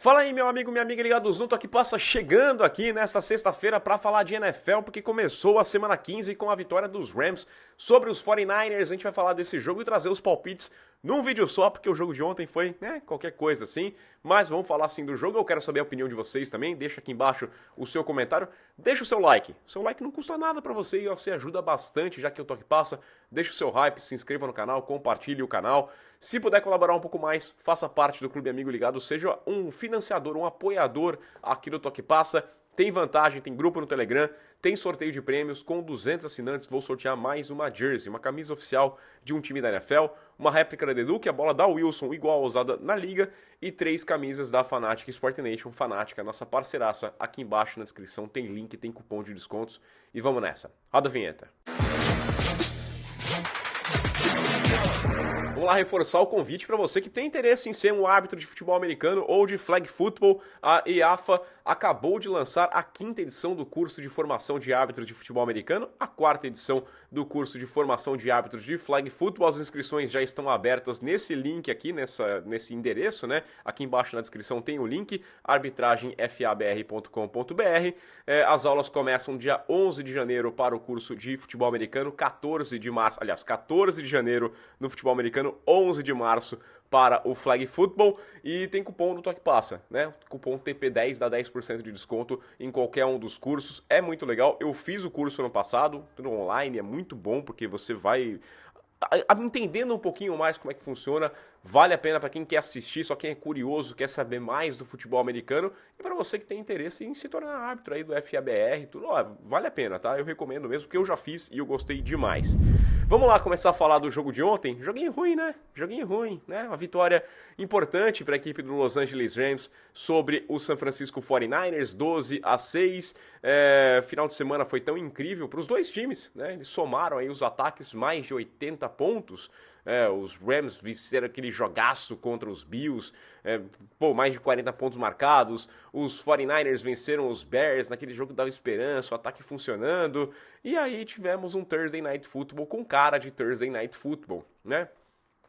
Fala aí, meu amigo, minha amiga ligados no Toque Passa, chegando aqui nesta sexta-feira para falar de NFL, porque começou a semana 15 com a vitória dos Rams sobre os 49ers. A gente vai falar desse jogo e trazer os palpites num vídeo só, porque o jogo de ontem foi, qualquer coisa assim. Mas vamos falar assim do jogo, eu quero saber a opinião de vocês também. Deixa aqui embaixo o seu comentário, deixa o seu like. O seu like não custa nada para você e você ajuda bastante, já que o Toque Passa. Deixa o seu hype, se inscreva no canal, compartilhe o canal. Se puder colaborar um pouco mais, faça parte do Clube Amigo Ligado, seja um financiador, um apoiador aqui do Toque Passa. Tem vantagem, tem grupo no Telegram, tem sorteio de prêmios. Com 200 assinantes vou sortear mais uma jersey, uma camisa oficial de um time da NFL, uma réplica da Deduque, a bola da Wilson igual a usada na liga e 3 camisas da Fanatic Sport Nation. Fanatic, a nossa parceiraça. Aqui embaixo na descrição tem link, tem cupom de descontos e vamos nessa. Roda a vinheta. Vamos lá reforçar o convite para você que tem interesse em ser um árbitro de futebol americano ou de flag football. A IAFA acabou de lançar a 5ª edição do curso de formação de árbitros de futebol americano, a 4ª edição do curso de formação de árbitros de flag football. As inscrições já estão abertas nesse link aqui, nesse endereço, né? Aqui embaixo na descrição tem o link, arbitragem.fabr.com.br. As aulas começam dia 11 de janeiro para o curso de futebol americano, 14 de janeiro no futebol americano, 11 de março para o flag football, e tem cupom do Toque Passa, né? Cupom TP10 dá 10% de desconto em qualquer um dos cursos. É muito legal. Eu fiz o curso ano passado, tudo online, é muito bom porque você vai entendendo um pouquinho mais como é que funciona. Vale a pena para quem quer assistir, só quem é curioso, quer saber mais do futebol americano, e para você que tem interesse em se tornar árbitro aí do FABR, tudo, vale a pena, tá? Eu recomendo mesmo, porque eu já fiz e eu gostei demais. Vamos lá começar a falar do jogo de ontem. Joguinho ruim, né? Joguinho ruim, né? Uma vitória importante para a equipe do Los Angeles Rams sobre o San Francisco 49ers, 12-6. Final de semana foi tão incrível para os dois times, né? Eles somaram aí os ataques, mais de 80 pontos. Os Rams venceram aquele jogaço contra os Bills, mais de 40 pontos marcados. Os 49ers venceram os Bears naquele jogo que dava esperança, o ataque funcionando. E aí tivemos um Thursday Night Football com cara de Thursday Night Football, né?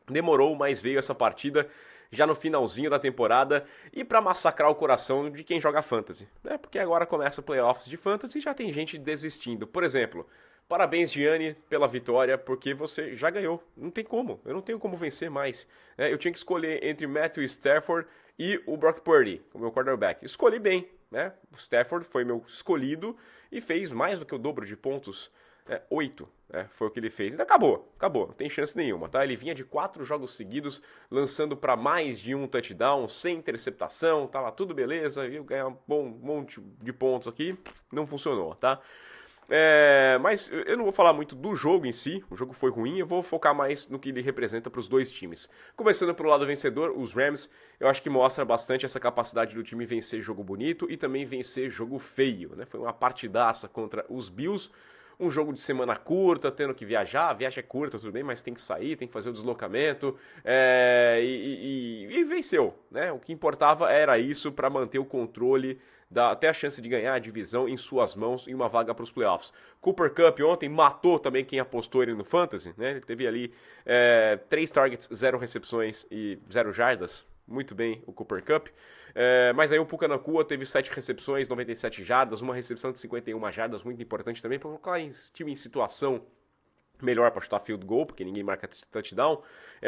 Demorou, mas veio essa partida já no finalzinho da temporada e para massacrar o coração de quem joga Fantasy, né? Porque agora começa o playoffs de Fantasy e já tem gente desistindo. Por exemplo, parabéns, Gianni, pela vitória, porque você já ganhou. Não tem como, eu não tenho como vencer mais. Eu tinha que escolher entre Matthew Stafford e o Brock Purdy, o meu quarterback. Escolhi bem, né? O Stafford foi meu escolhido e fez mais do que o dobro de pontos. 8, foi o que ele fez. Então acabou, não tem chance nenhuma, tá? Ele vinha de 4 jogos seguidos, lançando para mais de um touchdown, sem interceptação, tava tudo beleza, ia ganhar um bom monte de pontos aqui, não funcionou, tá? Mas eu não vou falar muito do jogo em si, o jogo foi ruim, eu vou focar mais no que ele representa para os dois times. Começando pelo lado vencedor, os Rams, eu acho que mostra bastante essa capacidade do time vencer jogo bonito e também vencer jogo feio, né? Foi uma partidaça contra os Bills, um jogo de semana curta, tendo que viajar, a viagem é curta, tudo bem, mas tem que sair, tem que fazer o deslocamento, e venceu, né? O que importava era isso para manter o controle, até a chance de ganhar a divisão em suas mãos e uma vaga para os playoffs. Cooper Kupp ontem matou também quem apostou ele no Fantasy, né? Ele teve ali 3 targets, 0 recepções e 0 jardas. Muito bem o Cooper Kupp. Mas aí o Puka Nacua teve 7 recepções, 97 jardas, uma recepção de 51 jardas, muito importante também para colocar o time em situação melhor para chutar field goal, porque ninguém marca touchdown.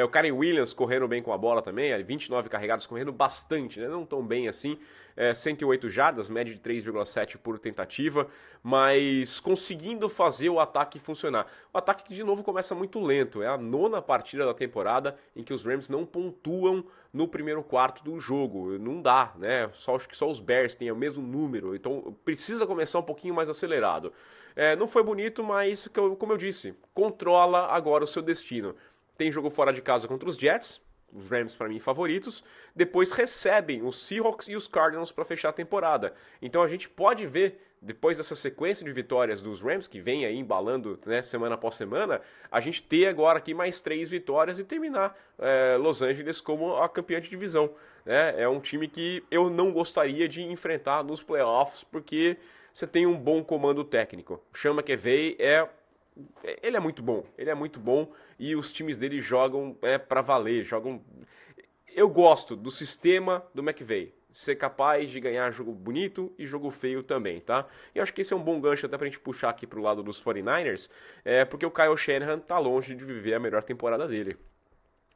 O Karen Williams correndo bem com a bola também, 29 carregados, correndo bastante, né? Não tão bem assim, 108 jardas, média de 3,7 por tentativa, mas conseguindo fazer o ataque funcionar. O ataque que de novo começa muito lento, é a 9ª partida da temporada em que os Rams não pontuam no primeiro quarto do jogo, não dá, né? Acho que só os Bears têm o mesmo número, então precisa começar um pouquinho mais acelerado. Não foi bonito, mas como eu disse, controla agora o seu destino. Tem jogo fora de casa contra os Jets, os Rams para mim favoritos, depois recebem os Seahawks e os Cardinals para fechar a temporada. Então a gente pode ver, depois dessa sequência de vitórias dos Rams, que vem aí embalando, né, semana após semana, a gente ter agora aqui mais 3 vitórias e terminar Los Angeles como a campeã de divisão. Né? É um time que eu não gostaria de enfrentar nos playoffs, porque você tem um bom comando técnico. O Sean McVay ele é muito bom e os times dele jogam para valer, jogam. Eu gosto do sistema do McVay. ser capaz de ganhar jogo bonito e jogo feio também, tá? E eu acho que esse é um bom gancho até pra gente puxar aqui pro lado dos 49ers, porque o Kyle Shanahan tá longe de viver a melhor temporada dele.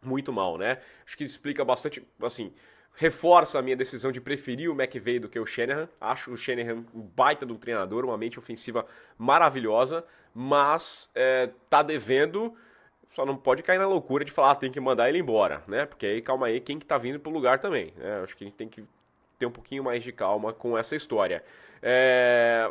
Muito mal, né? Acho que explica bastante, assim, reforça a minha decisão de preferir o McVay do que o Shanahan. Acho o Shanahan um baita do treinador, uma mente ofensiva maravilhosa, mas tá devendo, só não pode cair na loucura de falar, tem que mandar ele embora, né? Porque aí, calma aí, quem que tá vindo pro lugar também, né? Acho que a gente tem que ter um pouquinho mais de calma com essa história.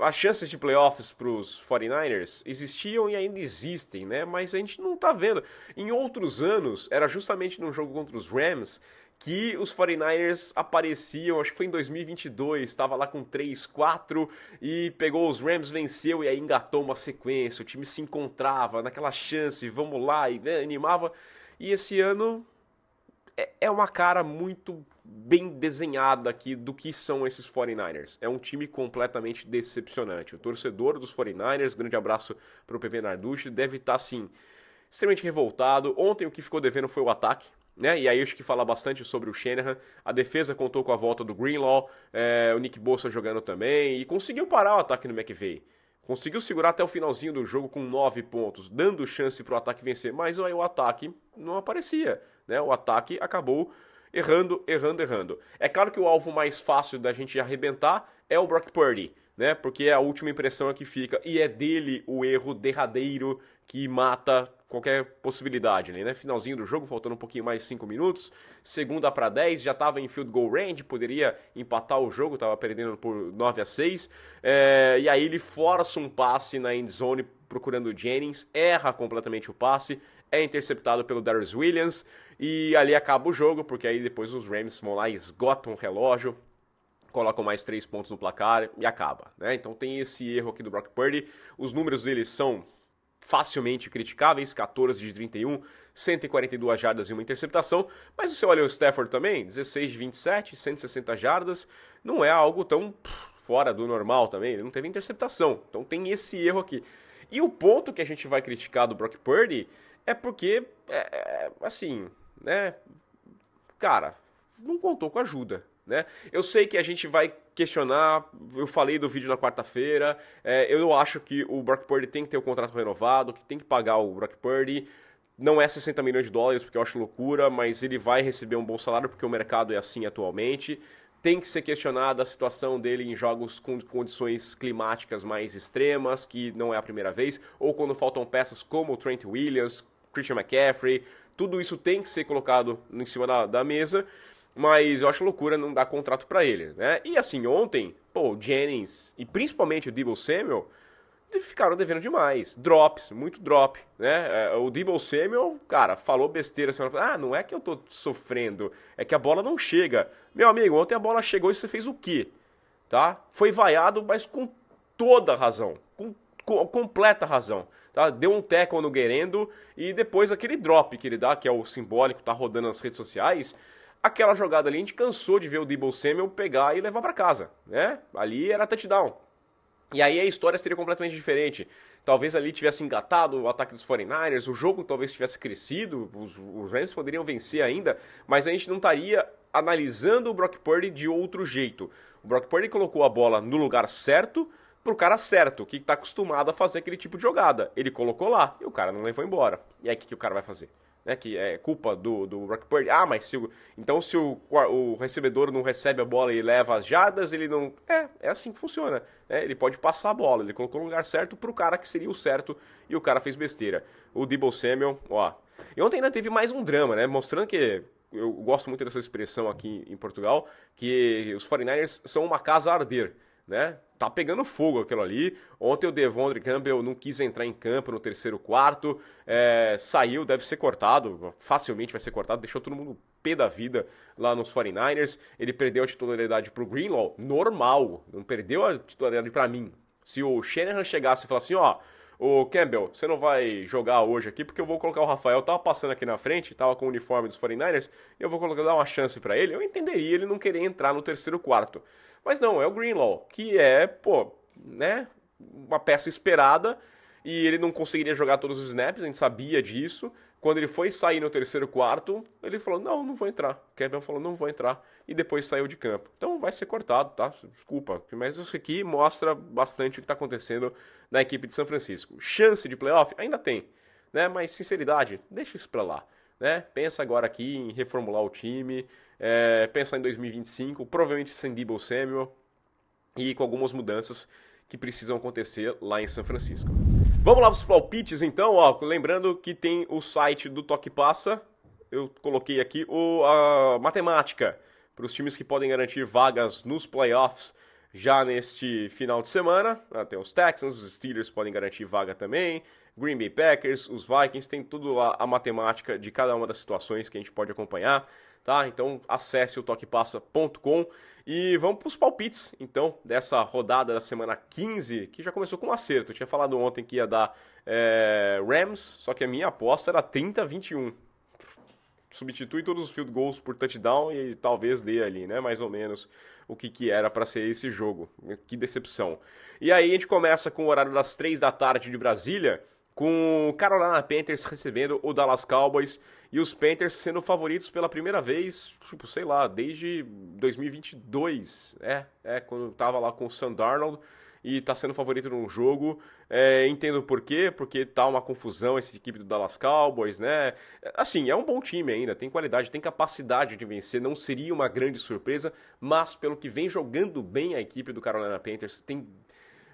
As chances de playoffs para os 49ers existiam e ainda existem, né? Mas a gente não tá vendo. Em outros anos, era justamente num jogo contra os Rams que os 49ers apareciam, acho que foi em 2022, estava lá com 3-4 e pegou os Rams, venceu e aí engatou uma sequência, o time se encontrava naquela chance, vamos lá, e animava. E esse ano é uma cara muito bem desenhada aqui do que são esses 49ers. É um time completamente decepcionante. O torcedor dos 49ers, grande abraço para o Pepe Narducci, deve estar, assim, extremamente revoltado. Ontem o que ficou devendo foi o ataque, né? E aí acho que fala bastante sobre o Shanahan. A defesa contou com a volta do Greenlaw, o Nick Bosa jogando também, e conseguiu parar o ataque no McVay. Conseguiu segurar até o finalzinho do jogo com 9 pontos, dando chance para o ataque vencer, mas aí o ataque não aparecia, né? O ataque acabou errando. É claro que o alvo mais fácil da gente arrebentar é o Brock Purdy, né? Porque é a última impressão que fica e é dele o erro derradeiro que mata qualquer possibilidade, né? Finalzinho do jogo, faltando um pouquinho mais de 5 minutos, segunda para 10, já estava em field goal range, poderia empatar o jogo, estava perdendo por 9-6, e aí ele força um passe na end zone procurando o Jennings, erra completamente o passe, é interceptado pelo Darius Williams, e ali acaba o jogo, porque aí depois os Rams vão lá e esgotam o relógio, colocam mais 3 pontos no placar e acaba, né? Então tem esse erro aqui do Brock Purdy, os números dele são facilmente criticáveis, 14 de 31, 142 jardas e uma interceptação, mas você olha o Stafford também, 16 de 27, 160 jardas, não é algo tão fora do normal também, ele não teve interceptação, então tem esse erro aqui. E o ponto que a gente vai criticar do Brock Purdy é porque, assim, né, cara, não contou com ajuda, né? Eu sei que a gente vai questionar, eu falei do vídeo na quarta-feira, eu acho que o Brock Purdy tem que ter o contrato renovado, que tem que pagar o Brock Purdy, não é 60 milhões de dólares, porque eu acho loucura, mas ele vai receber um bom salário, porque o mercado é assim atualmente. Tem que ser questionada a situação dele em jogos com condições climáticas mais extremas, que não é a primeira vez, ou quando faltam peças como o Trent Williams, Christian McCaffrey, tudo isso tem que ser colocado em cima da mesa, mas eu acho loucura não dar contrato para ele, né? E assim, ontem, o Jennings e principalmente o Deebo Samuel ficaram devendo demais. Drops, muito drop, né? O Deebo Samuel, cara, falou besteira semana passada. Não é que eu tô sofrendo, é que a bola não chega. Meu amigo, ontem a bola chegou e você fez o quê? Tá? Foi vaiado, mas com toda razão, com completa razão. Tá? Deu um tackle no Guerendo e depois aquele drop que ele dá, que é o simbólico, tá rodando nas redes sociais. Aquela jogada ali, a gente cansou de ver o Deebo Samuel pegar e levar para casa, né? Ali era touchdown. E aí a história seria completamente diferente. Talvez ali tivesse engatado o ataque dos 49ers, o jogo talvez tivesse crescido, os Rams poderiam vencer ainda, mas a gente não estaria analisando o Brock Purdy de outro jeito. O Brock Purdy colocou a bola no lugar certo, pro cara certo, que está acostumado a fazer aquele tipo de jogada. Ele colocou lá e o cara não levou embora. E aí o que o cara vai fazer? Né, que é culpa do Brock Purdy. Ah, mas então se o recebedor não recebe a bola e leva as jardas, ele não... É assim que funciona. Né? Ele pode passar a bola, ele colocou no lugar certo pro cara que seria o certo e o cara fez besteira. O Deebo Samuel, ó. E ontem ainda teve mais um drama, né? Mostrando que... Eu gosto muito dessa expressão aqui em Portugal, que os 49ers são uma casa a arder. Né? Tá pegando fogo aquilo ali. Ontem o Devondre Campbell não quis entrar em campo no terceiro quarto, saiu, deve ser cortado, facilmente vai ser cortado, deixou todo mundo pé da vida lá nos 49ers. Ele perdeu a titularidade pro Greenlaw, normal, não perdeu a titularidade para mim. Se o Shanahan chegasse e falasse assim, ó, ô Campbell, você não vai jogar hoje aqui porque eu vou colocar o Rafael, tava passando aqui na frente, tava com o uniforme dos 49ers, e eu vou dar uma chance para ele, eu entenderia ele não querer entrar no terceiro quarto. Mas não, é o Greenlaw, que é, né, uma peça esperada e ele não conseguiria jogar todos os snaps, a gente sabia disso. Quando ele foi sair no terceiro quarto, ele falou, não vou entrar. Campbell falou, não vou entrar, e depois saiu de campo. Então vai ser cortado, tá? Desculpa, mas isso aqui mostra bastante o que está acontecendo na equipe de São Francisco. Chance de playoff? Ainda tem, né? Mas sinceridade, deixa isso pra lá. Né? Pensa agora aqui em reformular o time, pensa em 2025, provavelmente sem Deebo Samuel e com algumas mudanças que precisam acontecer lá em São Francisco. Vamos lá para os palpites então, ó, lembrando que tem o site do Toque Passa, eu coloquei aqui a matemática para os times que podem garantir vagas nos playoffs já neste final de semana. Tem os Texans, os Steelers podem garantir vaga também, Green Bay Packers, os Vikings, tem tudo lá a matemática de cada uma das situações que a gente pode acompanhar, tá? Então acesse o toquepassa.com e vamos para os palpites, então, dessa rodada da semana 15, que já começou com um acerto. Eu tinha falado ontem que ia dar Rams, só que a minha aposta era 30-21. Substitui todos os field goals por touchdown e talvez dê ali, né, mais ou menos o que era para ser esse jogo. Que decepção. E aí a gente começa com o horário das 3 da tarde de Brasília, com o Carolina Panthers recebendo o Dallas Cowboys e os Panthers sendo favoritos pela primeira vez, tipo, sei lá, desde 2022, quando tava lá com o Sam Darnold e tá sendo favorito num jogo. Entendo por quê, porque tá uma confusão essa equipe do Dallas Cowboys, né? Assim, é um bom time ainda, tem qualidade, tem capacidade de vencer, não seria uma grande surpresa, mas pelo que vem jogando bem a equipe do Carolina Panthers, tem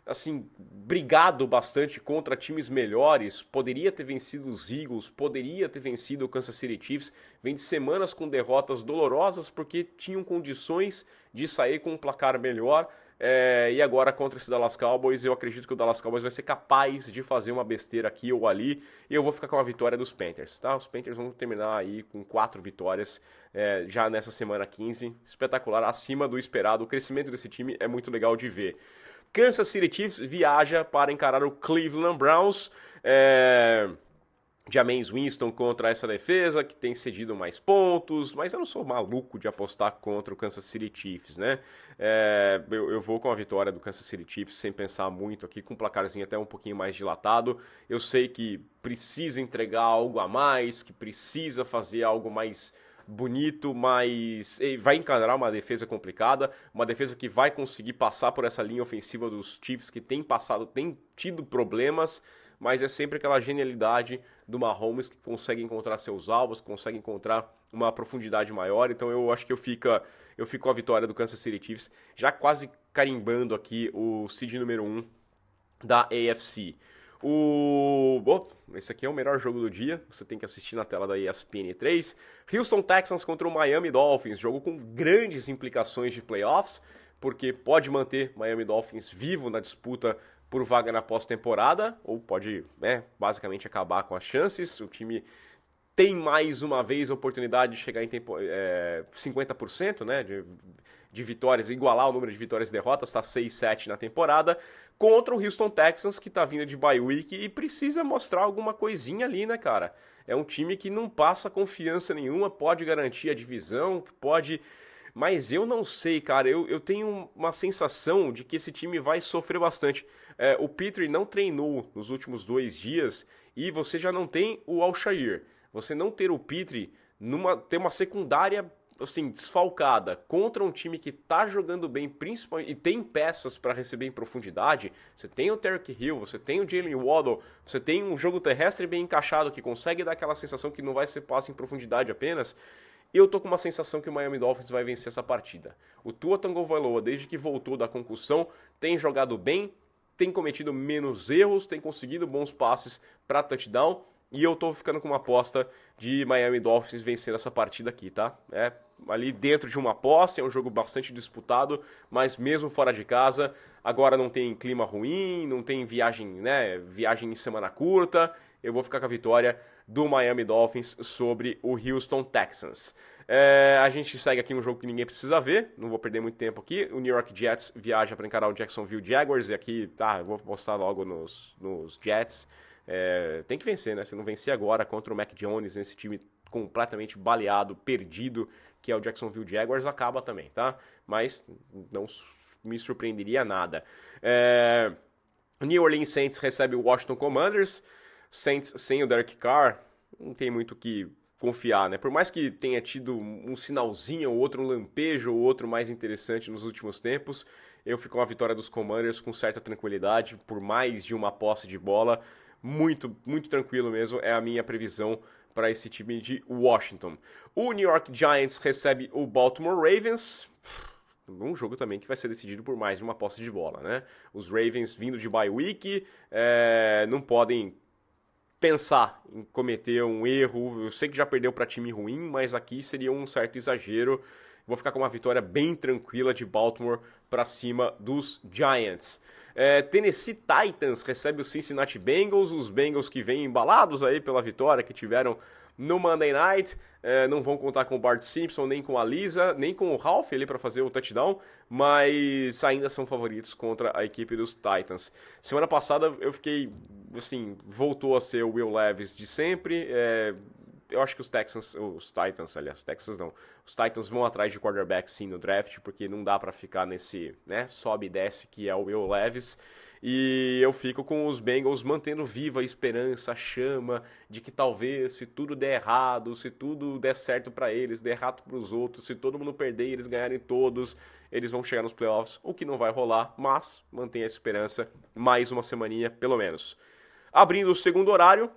assim, brigado bastante contra times melhores, poderia ter vencido os Eagles, poderia ter vencido o Kansas City Chiefs, vem de semanas com derrotas dolorosas porque tinham condições de sair com um placar melhor, e agora contra esse Dallas Cowboys, eu acredito que o Dallas Cowboys vai ser capaz de fazer uma besteira aqui ou ali, e eu vou ficar com a vitória dos Panthers, tá? Os Panthers vão terminar aí com 4 vitórias já nessa semana 15, espetacular, acima do esperado, o crescimento desse time é muito legal de ver. Kansas City Chiefs viaja para encarar o Cleveland Browns. Jameis Winston contra essa defesa, que tem cedido mais pontos, mas eu não sou maluco de apostar contra o Kansas City Chiefs, né? Eu vou com a vitória do Kansas City Chiefs sem pensar muito aqui, com um placarzinho até um pouquinho mais dilatado. Eu sei que precisa entregar algo a mais, que precisa fazer algo mais bonito, mas vai encarar uma defesa complicada, uma defesa que vai conseguir passar por essa linha ofensiva dos Chiefs, que tem tido problemas, mas é sempre aquela genialidade do Mahomes que consegue encontrar seus alvos, consegue encontrar uma profundidade maior, então eu acho que eu fico com a vitória do Kansas City Chiefs, já quase carimbando aqui o seed número 1 da AFC. Esse aqui é o melhor jogo do dia, você tem que assistir na tela da ESPN 3. Houston Texans contra o Miami Dolphins, jogo com grandes implicações de playoffs, porque pode manter Miami Dolphins vivo na disputa por vaga na pós-temporada, ou pode basicamente acabar com as chances. O time tem mais uma vez a oportunidade de chegar em 50%, né, de vitórias, igualar o número de vitórias e derrotas, está 6-7 na temporada, contra o Houston Texans, que está vindo de bye week e precisa mostrar alguma coisinha ali, né, cara? É um time que não passa confiança nenhuma, pode garantir a divisão, pode... Mas eu não sei, cara, eu tenho uma sensação de que esse time vai sofrer bastante. O Pitre não treinou nos últimos 2 dias e você já não tem o Alshire. Você não ter o Pitre, ter uma secundária assim, desfalcada contra um time que tá jogando bem, principalmente, e tem peças para receber em profundidade, você tem o Tyreek Hill, você tem o Jalen Waddle, você tem um jogo terrestre bem encaixado que consegue dar aquela sensação que não vai ser passe em profundidade apenas, eu tô com uma sensação que o Miami Dolphins vai vencer essa partida. O Tua Tagovailoa, desde que voltou da concussão, tem jogado bem, tem cometido menos erros, tem conseguido bons passes para touchdown, e eu tô ficando com uma aposta de Miami Dolphins vencer essa partida aqui, tá? Ali dentro de uma posse, é um jogo bastante disputado, mas mesmo fora de casa, agora não tem clima ruim, não tem viagem, né? Viagem em semana curta. Eu vou ficar com a vitória do Miami Dolphins sobre o Houston Texans. A gente segue aqui um jogo que ninguém precisa ver, não vou perder muito tempo aqui. O New York Jets viaja para encarar o Jacksonville Jaguars, e aqui, eu vou postar logo nos Jets. Tem que vencer, né? Se não vencer agora contra o Mac Jones, nesse time completamente baleado, perdido, que é o Jacksonville Jaguars, acaba também, tá? Mas não me surpreenderia nada. O New Orleans Saints recebe o Washington Commanders. Saints sem o Derek Carr, não tem muito o que confiar, né? Por mais que tenha tido um sinalzinho ou outro, um lampejo ou outro mais interessante nos últimos tempos, eu fico com a vitória dos Commanders com certa tranquilidade, por mais de uma posse de bola. Muito, muito tranquilo mesmo, é a minha previsão para esse time de Washington. O New York Giants recebe o Baltimore Ravens. Um jogo também que vai ser decidido por mais de uma posse de bola, né? Os Ravens vindo de bye week, não podem pensar em cometer um erro. Eu sei que já perdeu para time ruim, mas aqui seria um certo exagero. Vou ficar com uma vitória bem tranquila de Baltimore para cima dos Giants. Tennessee Titans recebe o Cincinnati Bengals, os Bengals que vêm embalados aí pela vitória que tiveram no Monday Night. Não vão contar com o Bart Simpson, nem com a Lisa, nem com o Ralph ali para fazer o touchdown, mas ainda são favoritos contra a equipe dos Titans. Semana passada eu fiquei, assim, voltou a ser o Will Levis de sempre. Eu acho que os Titans vão atrás de quarterback sim no draft, porque não dá pra ficar nesse, né, sobe e desce que é o Will Levis. E eu fico com os Bengals mantendo viva a esperança, a chama de que talvez, se tudo der errado, se tudo der certo pra eles, der errado pros outros, se todo mundo perder e eles ganharem todos, eles vão chegar nos playoffs, o que não vai rolar, mas mantém a esperança mais uma semaninha, pelo menos. Abrindo o segundo horário,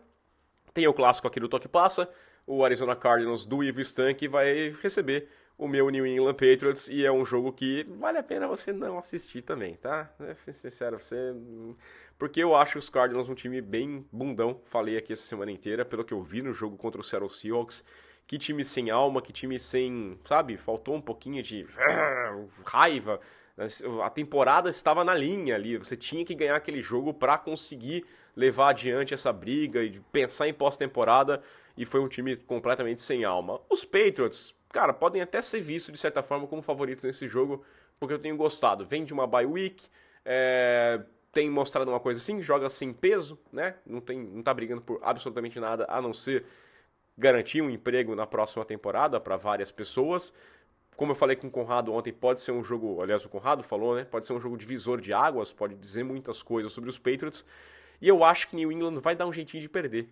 tem o clássico aqui do Toque Passa, o Arizona Cardinals do Ivo Stank vai receber o meu New England Patriots, e é um jogo que vale a pena você não assistir também, tá? Ser sincero, porque eu acho os Cardinals um time bem bundão, falei aqui essa semana inteira, pelo que eu vi no jogo contra o Seattle Seahawks. Que time sem alma, que time sem, sabe, faltou um pouquinho de raiva. A temporada estava na linha ali, você tinha que ganhar aquele jogo para conseguir levar adiante essa briga e pensar em pós-temporada, e foi um time completamente sem alma. Os Patriots, cara, podem até ser vistos de certa forma como favoritos nesse jogo, porque eu tenho gostado. Vem de uma bye week, tem mostrado uma coisa assim, joga sem peso, né? Não tá brigando por absolutamente nada, a não ser garantir um emprego na próxima temporada para várias pessoas. Como eu falei com o Conrado ontem, pode ser um jogo, aliás, o Conrado falou, né? Pode ser um jogo divisor de águas, pode dizer muitas coisas sobre os Patriots. E eu acho que New England vai dar um jeitinho de perder,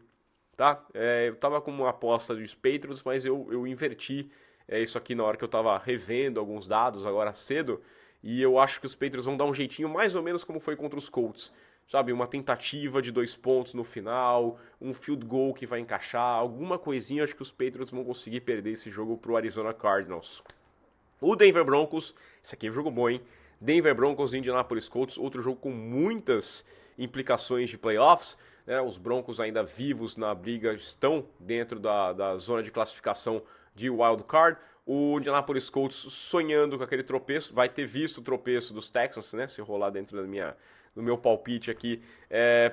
tá? Eu tava com uma aposta dos Patriots, mas eu inverti isso aqui na hora que eu tava revendo alguns dados agora cedo. E eu acho que os Patriots vão dar um jeitinho mais ou menos como foi contra os Colts. Sabe, uma tentativa de 2 pontos no final, um field goal que vai encaixar, alguma coisinha, acho que os Patriots vão conseguir perder esse jogo pro Arizona Cardinals. O Denver Broncos, esse aqui é um jogo bom, hein? Denver Broncos e Indianapolis Colts, outro jogo com muitas implicações de playoffs, né? Os Broncos ainda vivos na briga estão dentro da zona de classificação de wild card. O Indianapolis Colts sonhando com aquele tropeço, vai ter visto o tropeço dos Texans, né? Se rolar dentro do meu palpite aqui,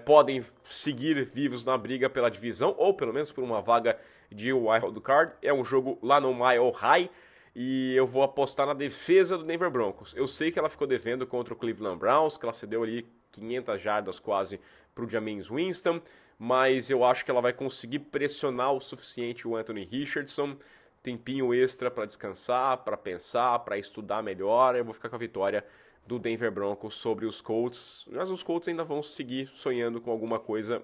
podem seguir vivos na briga pela divisão, ou pelo menos por uma vaga de wild card. É um jogo lá no Mile High, e eu vou apostar na defesa do Denver Broncos. Eu sei que ela ficou devendo contra o Cleveland Browns, que ela cedeu ali 500 jardas quase para o Jameis Winston, mas eu acho que ela vai conseguir pressionar o suficiente o Anthony Richardson, tempinho extra para descansar, para pensar, para estudar melhor. Eu vou ficar com a vitória do Denver Broncos sobre os Colts, mas os Colts ainda vão seguir sonhando com alguma coisa,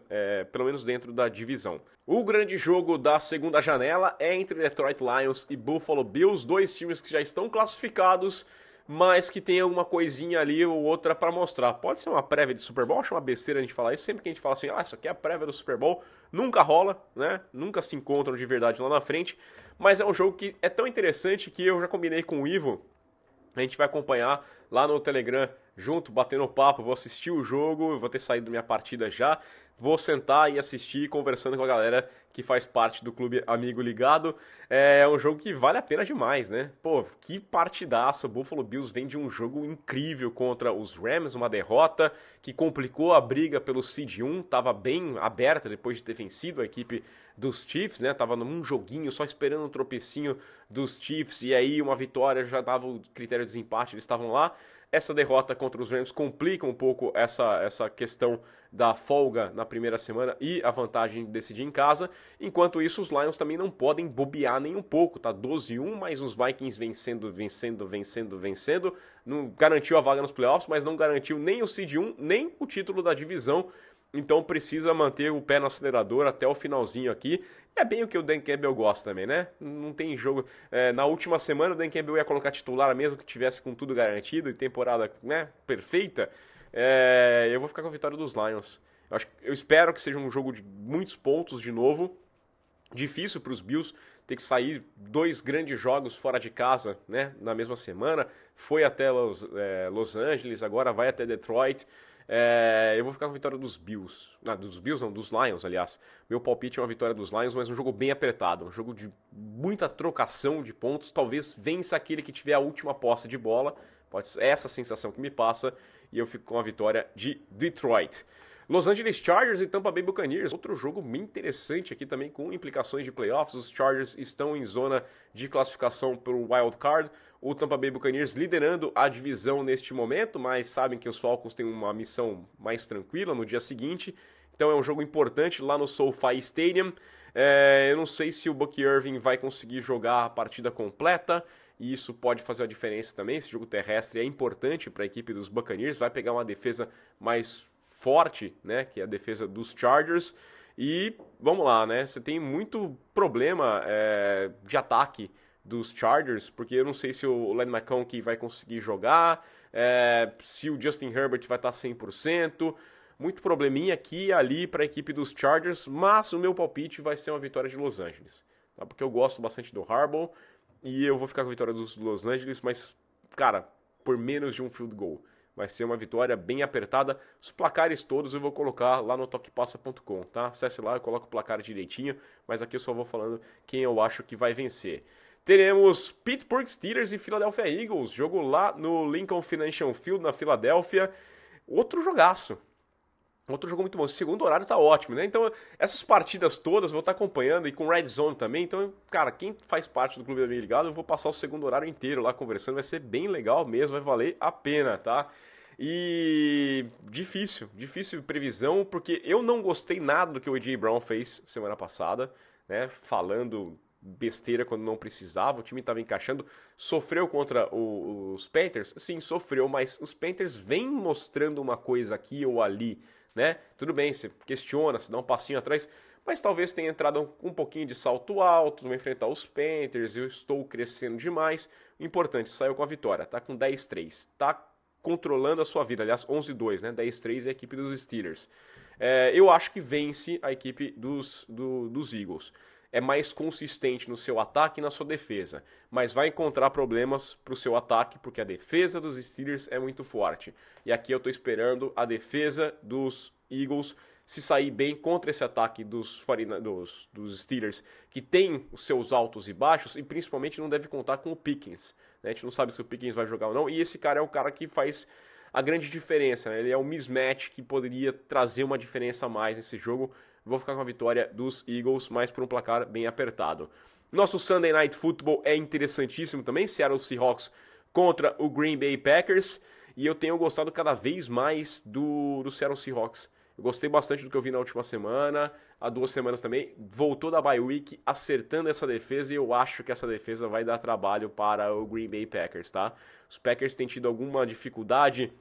pelo menos dentro da divisão. O grande jogo da segunda janela é entre Detroit Lions e Buffalo Bills, dois times que já estão classificados, mas que tem alguma coisinha ali ou outra para mostrar. Pode ser uma prévia de Super Bowl, acho uma besteira a gente falar isso, sempre que a gente fala assim, isso aqui é a prévia do Super Bowl, nunca rola, né? Nunca se encontram de verdade lá na frente, mas é um jogo que é tão interessante que eu já combinei com o Ivo. A gente vai acompanhar lá no Telegram junto, batendo papo, vou assistir o jogo, eu vou ter saído da minha partida já, vou sentar e assistir conversando com a galera que faz parte do Clube Amigo Ligado. É um jogo que vale a pena demais, né? Pô, que partidaça, o Buffalo Bills vem de um jogo incrível contra os Rams, uma derrota que complicou a briga pelo Seed 1, tava bem aberta depois de ter vencido a equipe dos Chiefs, né? Tava num joguinho só esperando um tropecinho dos Chiefs, e aí uma vitória já dava o critério de desempate, eles estavam lá. Essa derrota contra os Rams complica um pouco essa questão da folga na primeira semana e a vantagem de decidir em casa. Enquanto isso, os Lions também não podem bobear nem um pouco, tá? 12-1, mas os Vikings vencendo. Não garantiu a vaga nos playoffs, mas não garantiu nem o seed 1, nem o título da divisão. Então precisa manter o pé no acelerador até o finalzinho aqui. É bem o que o Dan Campbell gosta também, né? Não tem jogo. Na última semana o Dan Campbell ia colocar titular mesmo que tivesse com tudo garantido e temporada, né, perfeita. Eu vou ficar com a vitória dos Lions. Eu espero que seja um jogo de muitos pontos de novo. Difícil para os Bills ter que sair 2 grandes jogos fora de casa, né, na mesma semana. Foi até Los Angeles, agora vai até Detroit. Eu vou ficar com a vitória dos Bills. Dos Bills não, dos Lions, aliás. Meu palpite é uma vitória dos Lions, mas um jogo bem apertado. Um jogo de muita trocação de pontos. Talvez vença aquele que tiver a última posse de bola. Pode ser essa sensação que me passa. E eu fico com a vitória de Detroit. Los Angeles Chargers e Tampa Bay Buccaneers, outro jogo bem interessante aqui também com implicações de playoffs. Os Chargers estão em zona de classificação para o Wild Card. O Tampa Bay Buccaneers liderando a divisão neste momento, mas sabem que os Falcons têm uma missão mais tranquila no dia seguinte. Então é um jogo importante lá no SoFi Stadium. Eu não sei se o Bucky Irving vai conseguir jogar a partida completa. E isso pode fazer a diferença também. Esse jogo terrestre é importante para a equipe dos Buccaneers. Vai pegar uma defesa mais forte, né, que é a defesa dos Chargers, e vamos lá, né, você tem muito problema de ataque dos Chargers, porque eu não sei se o Len McConkey vai conseguir jogar, se o Justin Herbert vai estar 100%, muito probleminha aqui e ali para a equipe dos Chargers, mas o meu palpite vai ser uma vitória de Los Angeles, tá? Porque eu gosto bastante do Harbaugh, e eu vou ficar com a vitória dos Los Angeles, mas, cara, por menos de um field goal. Vai ser uma vitória bem apertada. Os placares todos eu vou colocar lá no toquepassa.com, tá? Acesse lá, eu coloco o placar direitinho, mas aqui eu só vou falando quem eu acho que vai vencer. Teremos Pittsburgh Steelers e Philadelphia Eagles, jogo lá no Lincoln Financial Field, na Filadélfia. Outro jogaço. Outro jogo muito bom. O segundo horário tá ótimo, né? Então, essas partidas todas eu vou estar acompanhando e com Red Zone também. Então, cara, quem faz parte do Clube da Meia Ligado, eu vou passar o segundo horário inteiro lá conversando. Vai ser bem legal mesmo, vai valer a pena, tá? E difícil previsão, porque eu não gostei nada do que o A.J. Brown fez semana passada, né? Falando besteira quando não precisava, o time estava encaixando. Sofreu contra os Panthers? Sim, sofreu, mas os Panthers vêm mostrando uma coisa aqui ou ali, né? Tudo bem, você questiona, se dá um passinho atrás, mas talvez tenha entrado com um pouquinho de salto alto, vou enfrentar os Panthers, eu estou crescendo demais. O importante, saiu com a vitória, tá com 10-3, tá controlando a sua vida, aliás, 11-2, né? 10-3 é a equipe dos Steelers. Eu acho que vence a equipe dos Eagles. É mais consistente no seu ataque e na sua defesa, mas vai encontrar problemas para o seu ataque, porque a defesa dos Steelers é muito forte. E aqui eu estou esperando a defesa dos Eagles se sair bem contra esse ataque dos Steelers, que tem os seus altos e baixos, e principalmente não deve contar com o Pickens, né? A gente não sabe se o Pickens vai jogar ou não, e esse cara é o cara que faz a grande diferença, né? Ele é um mismatch que poderia trazer uma diferença a mais nesse jogo. Vou ficar com a vitória dos Eagles, mas por um placar bem apertado. Nosso Sunday Night Football é interessantíssimo também, Seattle Seahawks contra o Green Bay Packers, e eu tenho gostado cada vez mais do Seattle Seahawks. Eu gostei bastante do que eu vi na última semana, há 2 semanas também, voltou da bye week acertando essa defesa, e eu acho que essa defesa vai dar trabalho para o Green Bay Packers, tá? Os Packers têm tido alguma dificuldade,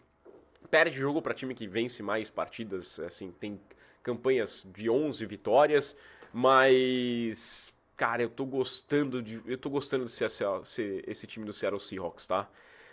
perde jogo para time que vence mais partidas, assim, tem campanhas de 11 vitórias, mas, cara, eu tô gostando de ser esse time do Seattle Seahawks, tá?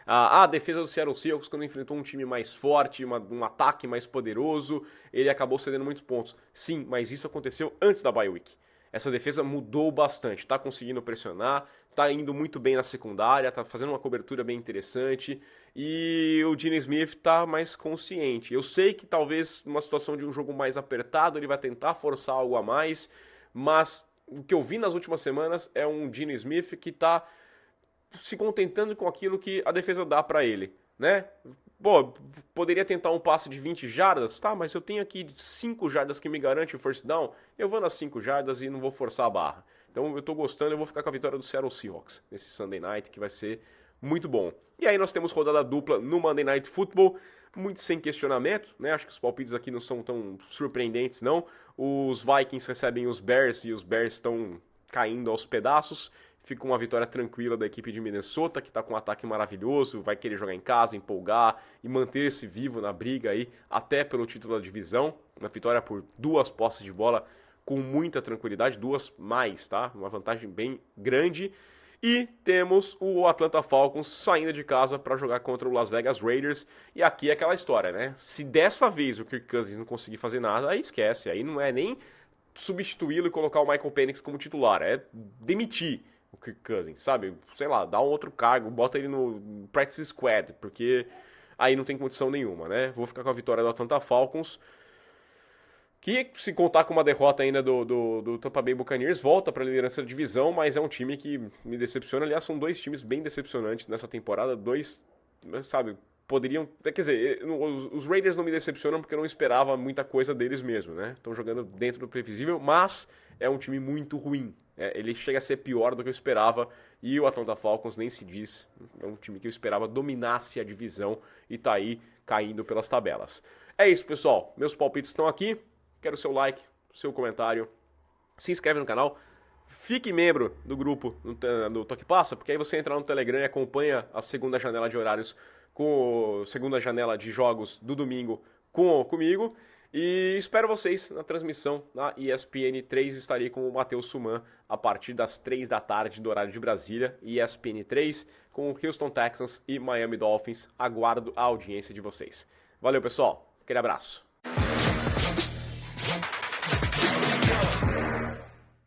A defesa do Seattle Seahawks, quando enfrentou um time mais forte, um ataque mais poderoso, ele acabou cedendo muitos pontos. Sim, mas isso aconteceu antes da bye week. Essa defesa mudou bastante, tá conseguindo pressionar, tá indo muito bem na secundária, tá fazendo uma cobertura bem interessante, e o Gene Smith tá mais consciente. Eu sei que talvez numa situação de um jogo mais apertado ele vai tentar forçar algo a mais, mas o que eu vi nas últimas semanas é um Gene Smith que tá se contentando com aquilo que a defesa dá pra ele, né? Pô, poderia tentar um passe de 20 jardas? Tá, mas eu tenho aqui 5 jardas que me garante o first down, eu vou nas 5 jardas e não vou forçar a barra. Então eu tô gostando, eu vou ficar com a vitória do Seattle Seahawks nesse Sunday Night, que vai ser muito bom. E aí nós temos rodada dupla no Monday Night Football, muito sem questionamento, né? Acho que os palpites aqui não são tão surpreendentes, não. Os Vikings recebem os Bears e os Bears estão caindo aos pedaços. Fica uma vitória tranquila da equipe de Minnesota, que está com um ataque maravilhoso, vai querer jogar em casa, empolgar e manter-se vivo na briga aí, até pelo título da divisão. Uma vitória por 2 posses de bola com muita tranquilidade, 2 mais, tá? Uma vantagem bem grande. E temos o Atlanta Falcons saindo de casa para jogar contra o Las Vegas Raiders. E aqui é aquela história, né? Se dessa vez o Kirk Cousins não conseguir fazer nada, aí esquece. Aí não é nem substituí-lo e colocar o Michael Penix como titular, é demitir o Kirk Cousins, sabe? Sei lá, dá um outro cargo, bota ele no practice squad, porque aí não tem condição nenhuma, né? Vou ficar com a vitória do Atlanta Falcons, que, se contar com uma derrota ainda do Tampa Bay Buccaneers, volta para a liderança da divisão, mas é um time que me decepciona. Aliás, são 2 times bem decepcionantes nessa temporada. 2, sabe, poderiam... Quer dizer, os Raiders não me decepcionam porque eu não esperava muita coisa deles mesmo, né? Estão jogando dentro do previsível, mas é um time muito ruim. Ele chega a ser pior do que eu esperava, e o Atlanta Falcons nem se diz. É um time que eu esperava dominasse a divisão e tá aí caindo pelas tabelas. É isso, pessoal. Meus palpites estão aqui. Quero o seu like, o seu comentário, se inscreve no canal, fique membro do grupo do Toque Passa, porque aí você entra no Telegram e acompanha a segunda janela de horários, com a segunda janela de jogos do domingo comigo. E espero vocês na transmissão na ESPN 3, estarei com o Matheus Suman a partir das 3 da tarde do horário de Brasília, ESPN 3, com o Houston Texans e Miami Dolphins. Aguardo a audiência de vocês. Valeu, pessoal. Aquele abraço.